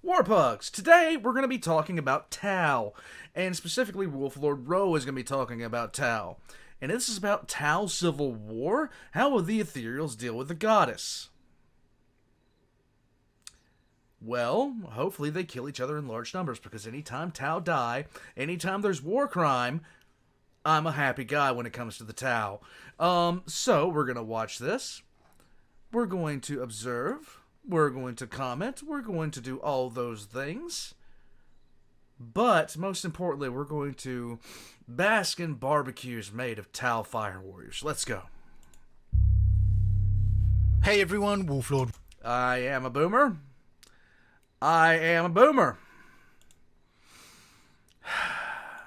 Warpugs! Today we're going to be talking about Tau, and specifically Lord Rho is going to be talking about Tau. And this is about Tau Civil War. How will the Ethereals deal with the goddess? Well, hopefully they kill each other in large numbers, because anytime Tau die, anytime there's war crime, I'm a happy guy when it comes to the Tau. So we're going to watch this. We're going to observe. We're going to comment. We're going to do all those things. But, most importantly, we're going to bask in barbecues made of Tau Fire Warriors. Let's go. Hey everyone, Lord. I am a boomer. I am a boomer.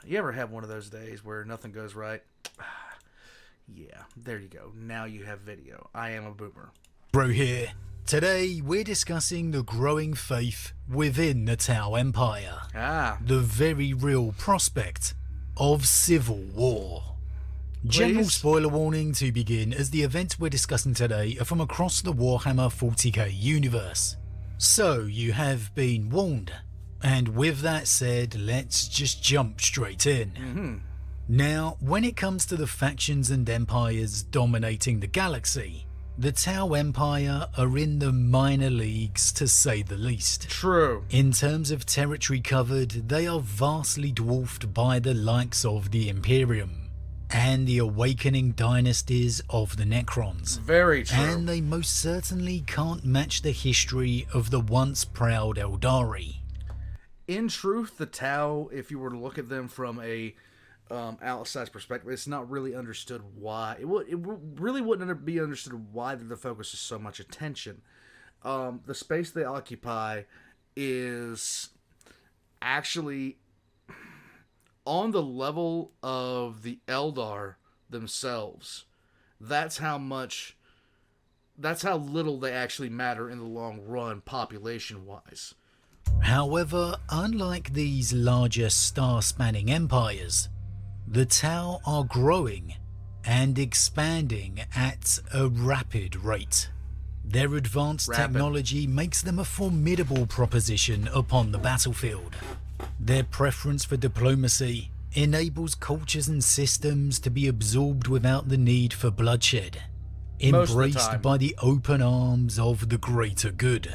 You ever have one of those days where nothing goes right? Yeah, there you go. Now you have video. I am a boomer. Bro here. Today we're discussing the growing faith within the Tau Empire. The very real prospect of civil war. General spoiler warning to begin, as the events we're discussing today are from across the Warhammer 40k universe. So you have been warned. And with that said, let's just jump straight in. Now, when it comes to the factions and empires dominating the galaxy, the Tau Empire are in the minor leagues, to say the least. True. In terms of territory covered, they are vastly dwarfed by the likes of the Imperium and the awakening dynasties of the Necrons. Very true. And they most certainly can't match the history of the once proud Eldari. In truth, the Tau, if you were to look at them from a outside perspective, it's not really understood why. It really wouldn't be understood why the focus is so much attention. The space they occupy is actually on the level of the Eldar themselves. That's how little they actually matter in the long run, population-wise. However, unlike these larger star-spanning empires, the Tau are growing and expanding at a rapid rate. Their advanced technology makes them a formidable proposition upon the battlefield. Their preference for diplomacy enables cultures and systems to be absorbed without the need for bloodshed, embraced by the open arms of the greater good.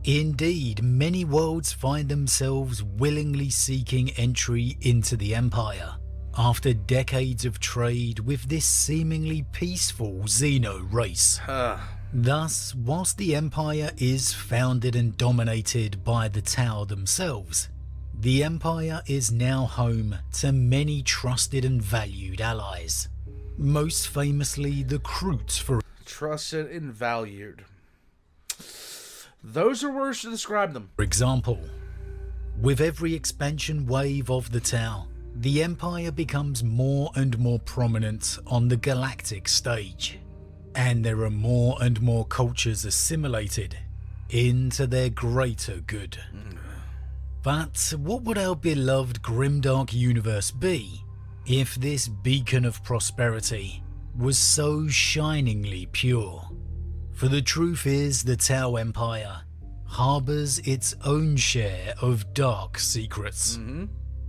Indeed, many worlds find themselves willingly seeking entry into the Empire after decades of trade with this seemingly peaceful Xeno race. Thus, whilst the Empire is founded and dominated by the Tau themselves, the Empire is now home to many trusted and valued allies. Most famously, the Kroots for trusted and valued. Those are words to describe them. For example, with every expansion wave of the Tau, the Empire becomes more and more prominent on the galactic stage, and there are more and more cultures assimilated into their greater good. But what would our beloved grimdark universe be if this beacon of prosperity was so shiningly pure? For the truth is, the Tau Empire harbours its own share of dark secrets.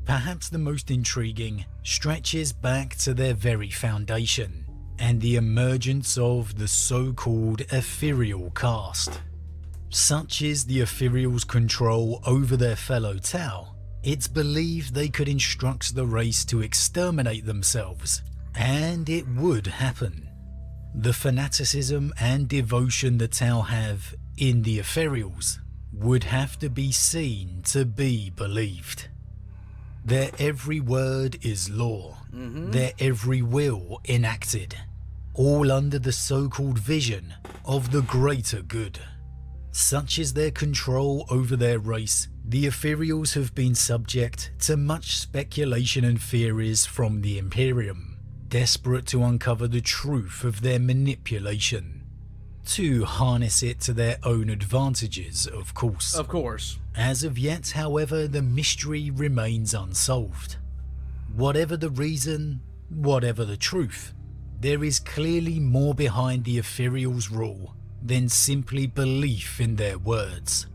Perhaps the most intriguing stretches back to their very foundation and the emergence of the so-called ethereal caste. Such is the ethereals' control over their fellow Tau, it's believed they could instruct the race to exterminate themselves, and it would happen. The fanaticism and devotion the Tau have in the ethereals would have to be seen to be believed. Their every word is law, their every will enacted, all under the so-called vision of the greater good. Such is their control over their race, the ethereals have been subject to much speculation and theories from the Imperium, desperate to uncover the truth of their manipulation. To harness it to their own advantages, of course. Of course. As of yet, however, the mystery remains unsolved. Whatever the reason, whatever the truth, there is clearly more behind the ethereals' rule than simply belief in their words.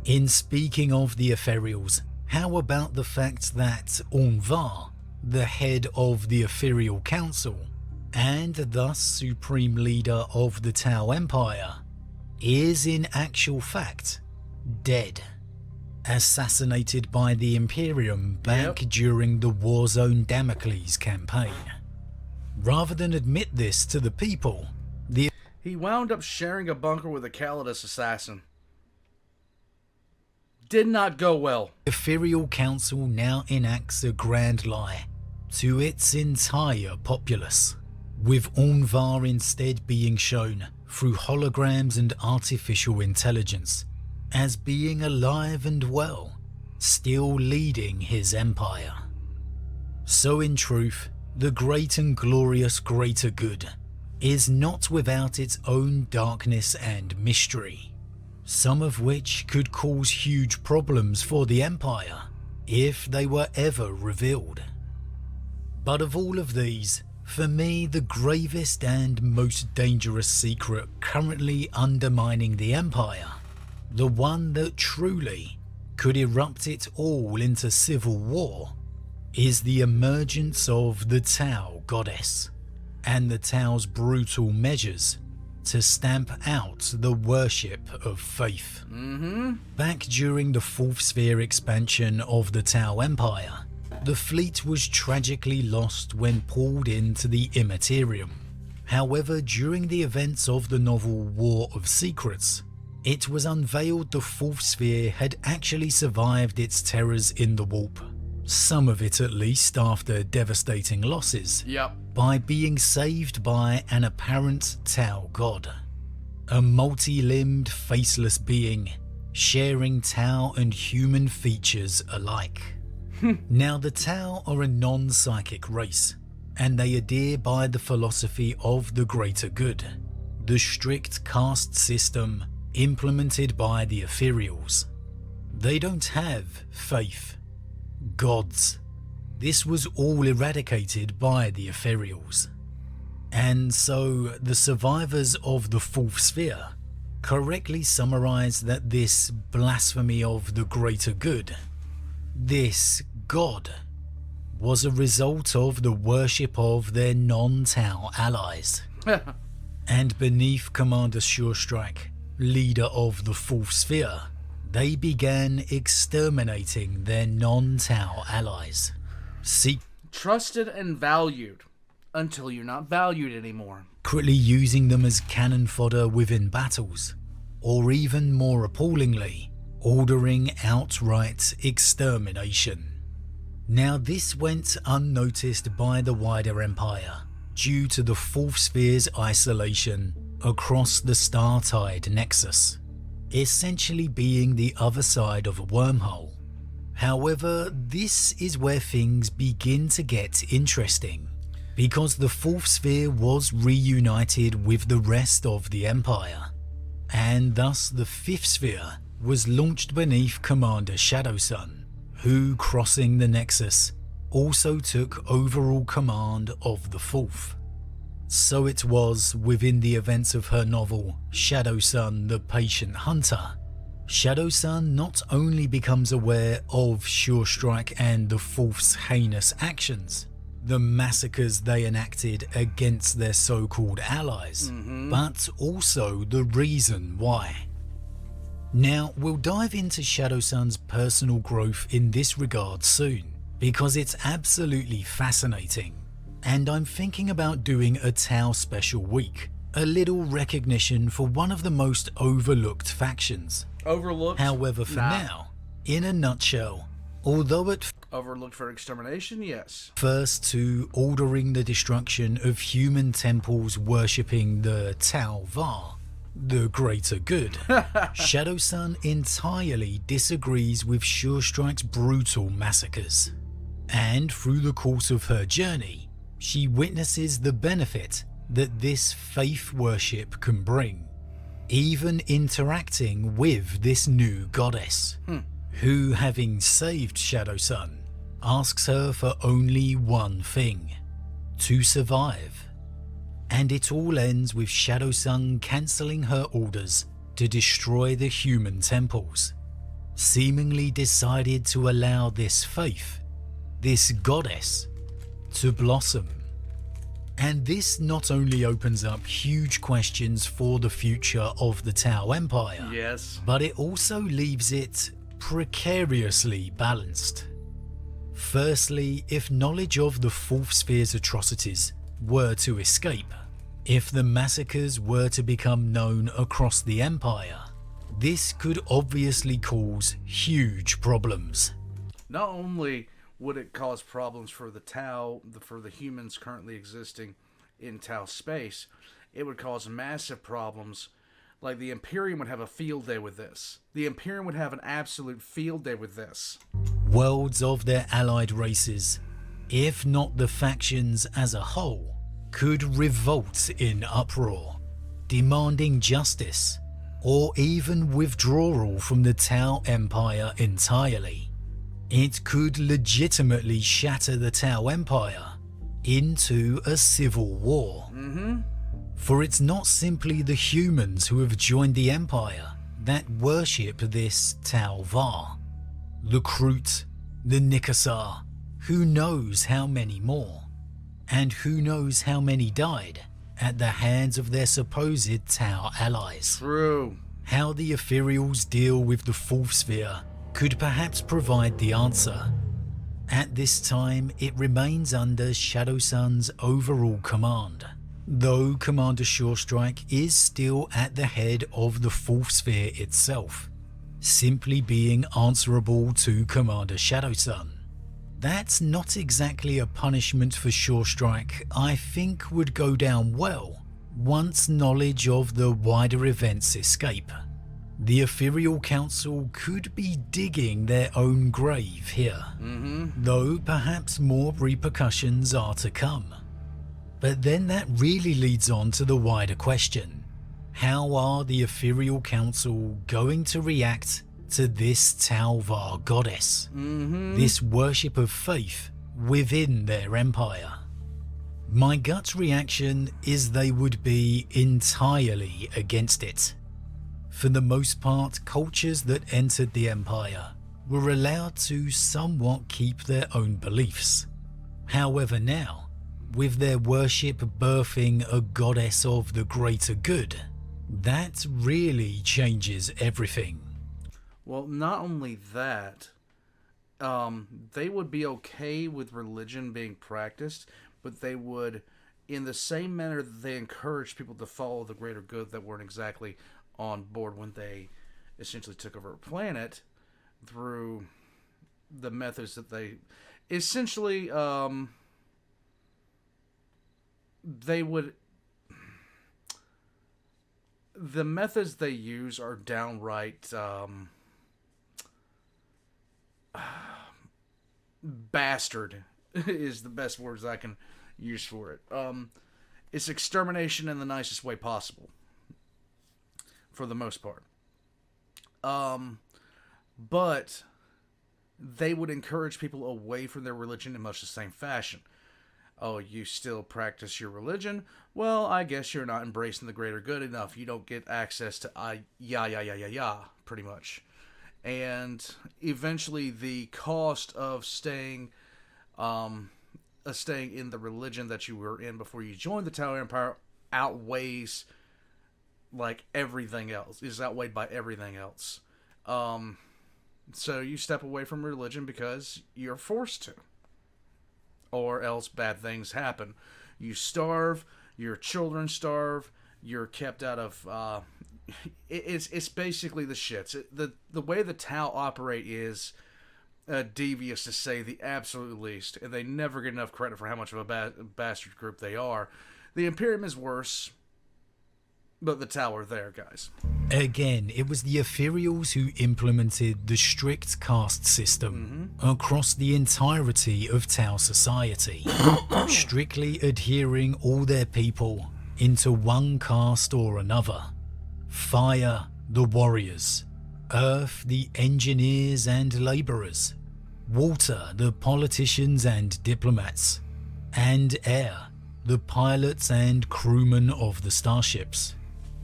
In speaking of the Ethereals, how about the fact that Unvar, the head of the Ethereal Council, and thus supreme leader of the Tau Empire, is in actual fact dead, assassinated by the Imperium back during the Warzone Damocles campaign. Rather than admit this to the people, he wound up sharing a bunker with a Calidus assassin. Did not go well. The Ethereal Council now enacts a grand lie to its entire populace, with Unvar instead being shown through holograms and artificial intelligence as being alive and well, still leading his empire. So in truth, the great and glorious greater good is not without its own darkness and mystery, some of which could cause huge problems for the empire if they were ever revealed. But of all of these, for me, the gravest and most dangerous secret currently undermining the empire, the one that truly could erupt it all into civil war, is the emergence of the Tau goddess and the Tau's brutal measures to stamp out the worship of faith. Back during the Fourth Sphere expansion of the Tau Empire, the fleet was tragically lost when pulled into the Immaterium. However, during the events of the novel War of Secrets, it was unveiled the Fourth Sphere had actually survived its terrors in the warp, some of it at least after devastating losses, by being saved by an apparent Tau god, a multi-limbed faceless being sharing Tau and human features alike. Now the Tau are a non-psychic race, and they adhere by the philosophy of the greater good, the strict caste system implemented by the Ethereals. They don't have faith, gods. This was all eradicated by the Ethereals. And so the survivors of the Fourth Sphere correctly summarize that this blasphemy of the greater good, this god, was a result of the worship of their non-Tau allies. And beneath Commander Surestrike, leader of the Fourth Sphere, they began exterminating their non-Tau allies. Trusted and valued until you're not valued anymore. Secretly using them as cannon fodder within battles, or even more appallingly, ordering outright extermination. Now this went unnoticed by the wider empire due to the Fourth Sphere's isolation across the Startide Nexus, essentially being the other side of a wormhole. However, this is where things begin to get interesting, because the Fourth Sphere was reunited with the rest of the Empire, and thus the Fifth Sphere was launched beneath Commander Shadowsun, who, crossing the Nexus, also took overall command of the Fourth. So it was within the events of her novel Shadowsun the Patient Hunter, Shadowsun not only becomes aware of Surestrike and the Fourth's heinous actions, the massacres they enacted against their so-called allies, but also the reason why. Now, we'll dive into Shadowsun's personal growth in this regard soon, because it's absolutely fascinating, and I'm thinking about doing a Tau special week, a little recognition for one of the most overlooked factions. Overlooked? However, for now, in a nutshell, although at overlooked for extermination, yes. First to ordering the destruction of human temples worshipping the Tau Va, the greater good, Shadowsun entirely disagrees with Surestrike's brutal massacres. And through the course of her journey, she witnesses the benefit that this faith worship can bring, even interacting with this new goddess, who, having saved Shadowsun, asks her for only one thing: to survive. And it all ends with Shadowsun cancelling her orders to destroy the human temples, seemingly decided to allow this faith, this goddess, to blossom. And this not only opens up huge questions for the future of the Tau Empire, Yes. but it also leaves it precariously balanced. Firstly, if knowledge of the Fourth Sphere's atrocities were to escape, if the massacres were to become known across the Empire, this could obviously cause huge problems. Not only would it cause problems for the Tau, for the humans currently existing in Tau space, it would cause massive problems. Like, the Imperium would have a field day with this. The Imperium would have an absolute field day with this. Worlds of their allied races, if not the factions as a whole, could revolt in uproar, demanding justice, or even withdrawal from the Tau Empire entirely. It could legitimately shatter the Tau Empire into a civil war. For it's not simply the humans who have joined the Empire that worship this Tau Va. The Kroot, the Nikasar, who knows how many more, and who knows how many died at the hands of their supposed Tau allies. True. How the Ethereals deal with the Fourth Sphere could perhaps provide the answer. At this time, it remains under Shadow Sun's overall command, though Commander Surestrike is still at the head of the Fourth Sphere itself, simply being answerable to Commander Shadow Sun. That's not exactly a punishment for Surestrike I think would go down well once knowledge of the wider events escape. The Ethereal Council could be digging their own grave here, though perhaps more repercussions are to come. But then that really leads on to the wider question. How are the Ethereal Council going to react to this Tau Va goddess? This worship of faith within their empire? My gut reaction is they would be entirely against it. For the most part, cultures that entered the Empire were allowed to somewhat keep their own beliefs. However now, with their worship birthing a goddess of the greater good, that really changes everything. Well, not only that, they would be okay with religion being practiced, but they would, in the same manner that they encouraged people to follow the greater good that weren't exactly on board when they essentially took over a planet, through the methods that they essentially they would, the methods they use are downright bastard is the best words I can use for it. It's extermination in the nicest way possible, for the most part. But they would encourage people away from their religion in much the same fashion. Oh, you still practice your religion? Well, I guess you're not embracing the greater good enough. You don't get access to pretty much. And eventually the cost of staying in the religion that you were in before you joined the Tau Empire outweighs like everything else, is outweighed by everything else. So you step away from religion because you're forced to, or else bad things happen. You starve, your children starve, you're kept out of it's basically the shits. The way the Tau operate is devious, to say the absolute least, and they never get enough credit for how much of a bastard group they are. The Imperium is worse, but the Tau are there, guys. Again, it was the Ethereals who implemented the strict caste system across the entirety of Tau society, strictly adhering all their people into one caste or another. Fire, the warriors. Earth, the engineers and labourers. Water, the politicians and diplomats. And air, the pilots and crewmen of the starships.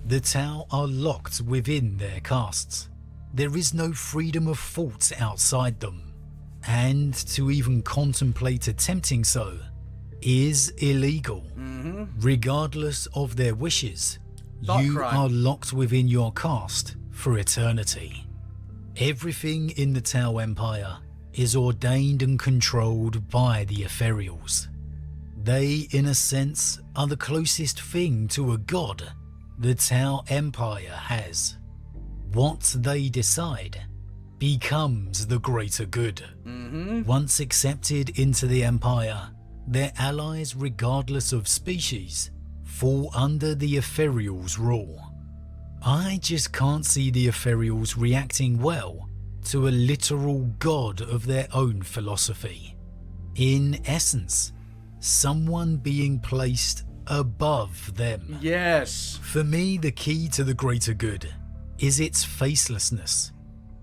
The Tau are locked within their castes. there is no freedom of thought outside them, and to even contemplate attempting so is illegal. Regardless of their wishes, Thought you crime. are locked within your caste for eternity. Everything in the Tau Empire is ordained and controlled by the ETHEREALS. They, in a sense, are the closest thing to a god the Tau Empire has. What they decide becomes the greater good. Once accepted into the Empire, their allies, regardless of species, fall under the ETHEREALS' rule. I just can't see the ETHEREALS reacting well to a literal god of their own philosophy. In essence, someone being placed above them. Yes. For me, the key to the greater good is its facelessness,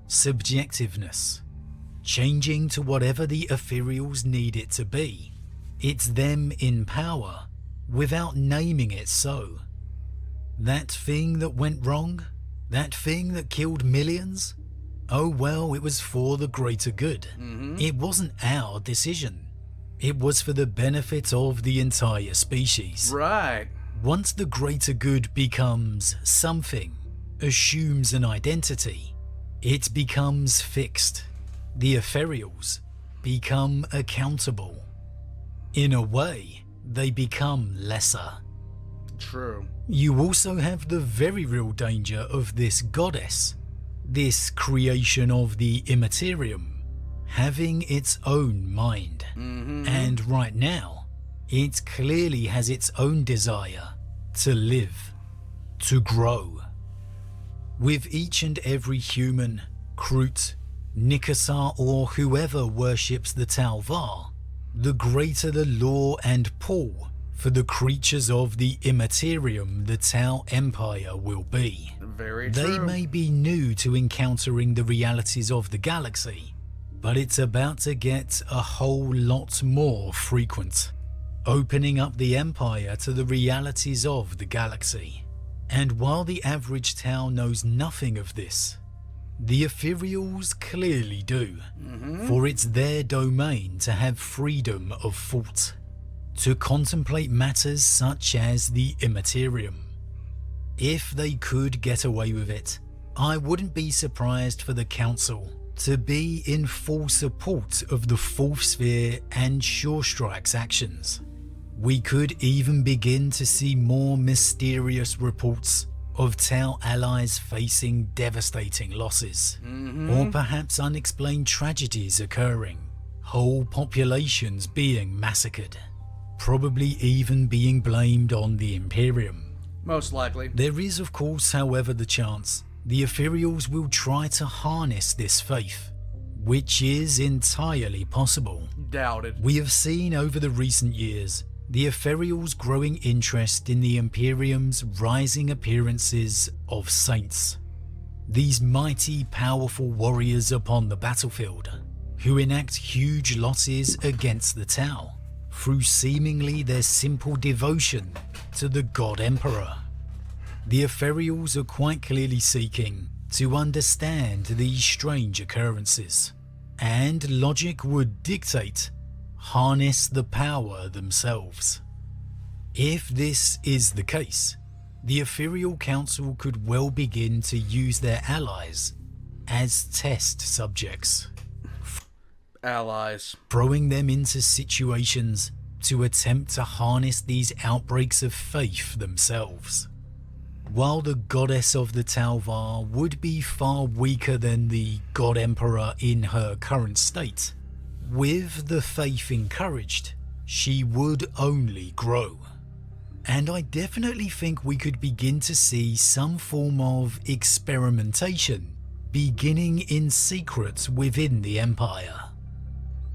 subjectiveness, changing to whatever the ETHEREALS need it to be. It's them in power without naming it so. That thing that went wrong, that thing that killed millions, oh well, it was for the greater good. It wasn't our decision. It was for the benefit of the entire species. Right. Once the greater good becomes something, assumes an identity, it becomes fixed. The ETHEREALS become accountable. In a way, they become lesser. True. You also have the very real danger of this goddess, this creation of the immaterium, having its own mind. And right now, it clearly has its own desire to live, to grow. With each and every human, Kroot, Nikasar, or whoever worships the Tau Va, the greater the law and pull for the creatures of the immaterium the Tau Empire will be. Very They true. may be new to encountering the realities of the galaxy, but it's about to get a whole lot more frequent, opening up the Empire to the realities of the galaxy. And while the average Tau knows nothing of this, the ETHEREALS clearly do, for it's their domain to have freedom of thought, to contemplate matters such as the immaterium. If they could get away with it, I wouldn't be surprised for the Council to be in full support of the Fourth Sphere and Surestrike's actions. We could even begin to see more mysterious reports of Tau allies facing devastating losses, or perhaps unexplained tragedies occurring, whole populations being massacred, probably even being blamed on the Imperium. Most likely. There is, of course, however, the chance the ETHEREALS will try to harness this faith, which is entirely possible. Doubted. We have seen over the recent years the ETHEREALS' growing interest in the Imperium's rising appearances of saints. These mighty, powerful warriors upon the battlefield, who enact huge losses against the Tau through seemingly their simple devotion to the God Emperor. The ETHEREALS are quite clearly seeking to understand these strange occurrences, and logic would dictate harness the power themselves. If this is the case, the Ethereal Council could well begin to use their allies as test subjects, Allies. throwing them into situations to attempt to harness these outbreaks of faith themselves. While the goddess of the Tau Va would be far weaker than the God Emperor in her current state, with the faith encouraged, she would only grow. And I definitely think we could begin to see some form of experimentation beginning in secret within the Empire.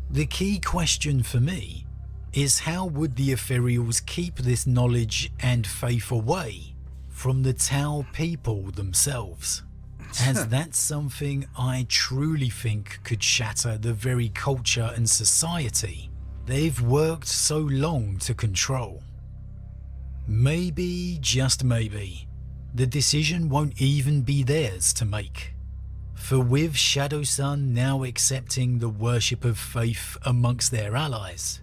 The key question for me is, how would the Ethereals keep this knowledge and faith away from the Tau people themselves? As that's something I truly think could shatter the very culture and society they've worked so long to control. Maybe, just maybe, the decision won't even be theirs to make. For with Shadow Sun now accepting the worship of faith amongst their allies,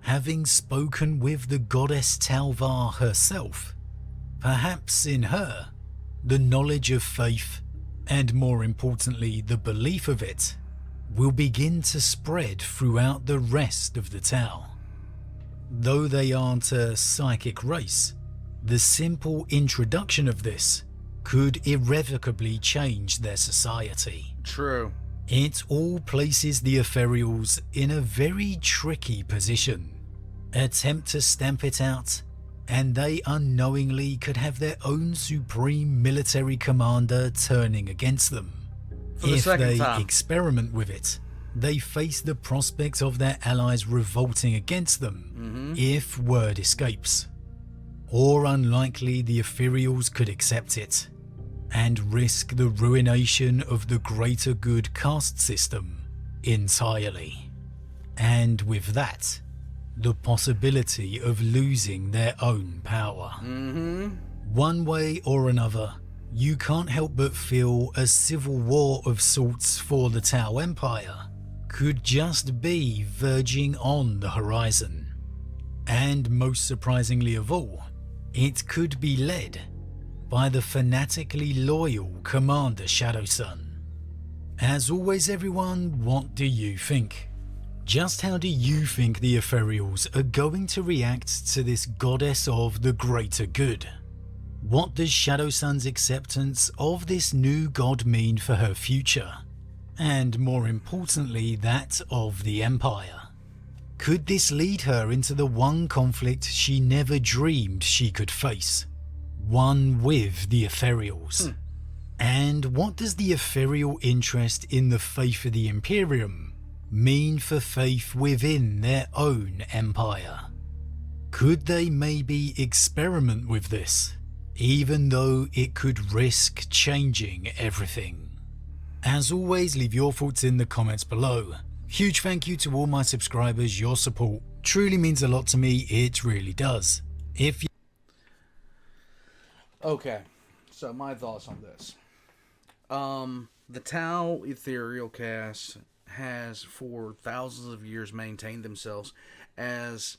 having spoken with the goddess Talvar herself, perhaps in her, the knowledge of faith, and more importantly the belief of it, will begin to spread throughout the rest of the Tau. Though they aren't a psychic race, the simple introduction of this could irrevocably change their society. True. It all places the Ethereals in a very tricky position. Attempt to stamp it out, and they unknowingly could have their own supreme military commander turning against them. If they experiment with it, they face the prospect of their allies revolting against them if word escapes. Or unlikely, the Ethereals could accept it and risk the ruination of the greater good caste system entirely. And with that, the possibility of losing their own power. One way or another, you can't help but feel a civil war of sorts for the Tau Empire could just be verging on the horizon. And most surprisingly of all, it could be led by the fanatically loyal Commander Shadow Sun. As always everyone, what do you think? Just how do you think the Ethereals are going to react to this goddess of the greater good? What does Shadow Sun's acceptance of this new god mean for her future? And more importantly, that of the Empire. Could this lead her into the one conflict she never dreamed she could face? One with the Ethereals. And what does the Ethereal interest in the faith of the Imperium mean for faith within their own empire? Could they maybe experiment with this, even though it could risk changing everything? As always, leave your thoughts in the comments below. Huge thank you to all my subscribers. Your support truly means a lot to me, it really does. If you Okay, so my thoughts on this. The Tau Ethereal Cast has for thousands of years maintained themselves as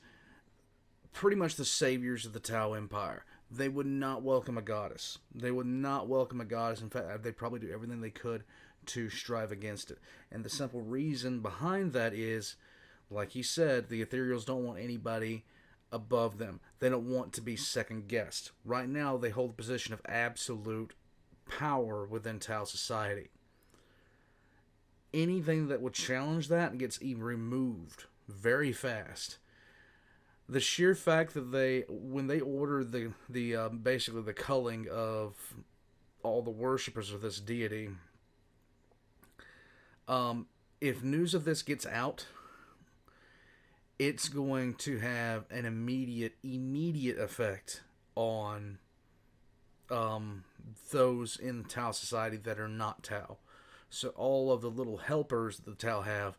pretty much the saviors of the Tau Empire. They would not welcome a goddess. They would not welcome a goddess. In fact, they'd probably do everything they could to strive against it. And the simple reason behind that is, like he said, the Ethereals don't want anybody above them. They don't want to be second guessed. Right now, they hold a position of absolute power within Tau society. Anything that would challenge that gets even removed very fast. The sheer fact that when they order the basically the culling of all the worshippers of this deity, if news of this gets out, it's going to have an immediate effect on those in Tau society that are not Tau. So all of the little helpers that the Tau have,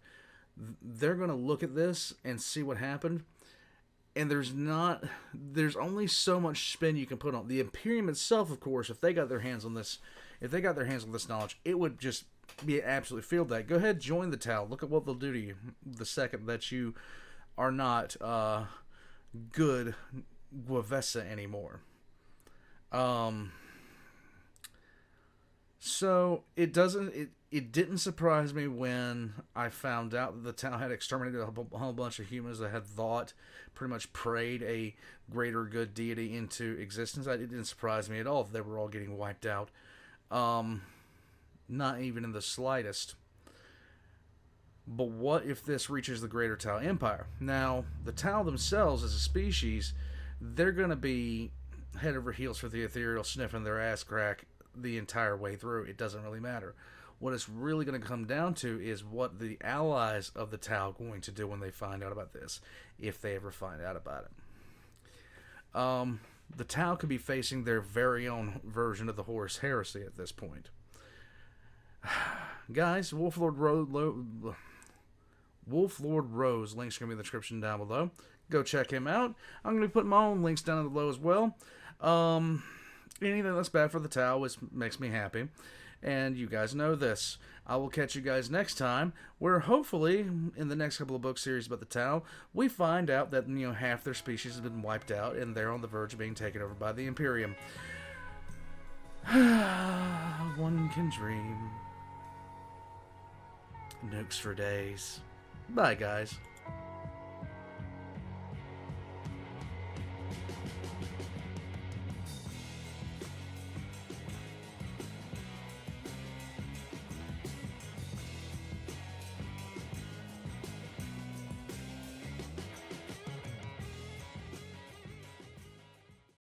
they're going to look at this and see what happened. And there's only so much spin you can put on the Imperium itself. Of course, if they got their hands on this, knowledge, it would just be an absolute field day. Go ahead, join the Tau. Look at what they'll do to you the second that you are not good Guavessa anymore. So it didn't surprise me when I found out that the Tau had exterminated a whole bunch of humans that had pretty much prayed a greater good deity into existence. It didn't surprise me at all that they were all getting wiped out. Not even in the slightest. But what if this reaches the greater Tau Empire? Now, the Tau themselves as a species, they're going to be head over heels for the Ethereal, sniffing their ass crack the entire way through. It doesn't really matter. What it's really going to come down to is what the allies of the Tau are going to do when they find out about this, if they ever find out about it. The Tau could be facing their very own version of the Horus Heresy at this point. Guys, Wolf Lord Rho's links are going to be in the description down below. Go check him out. I'm going to be putting my own links down below as well. anything that's bad for the Tau makes me happy. And you guys know this. I will catch you guys next time, where hopefully, in the next couple of book series about the Tau, we find out that, half their species has been wiped out, and they're on the verge of being taken over by the Imperium. One can dream. Nukes for days. Bye, guys.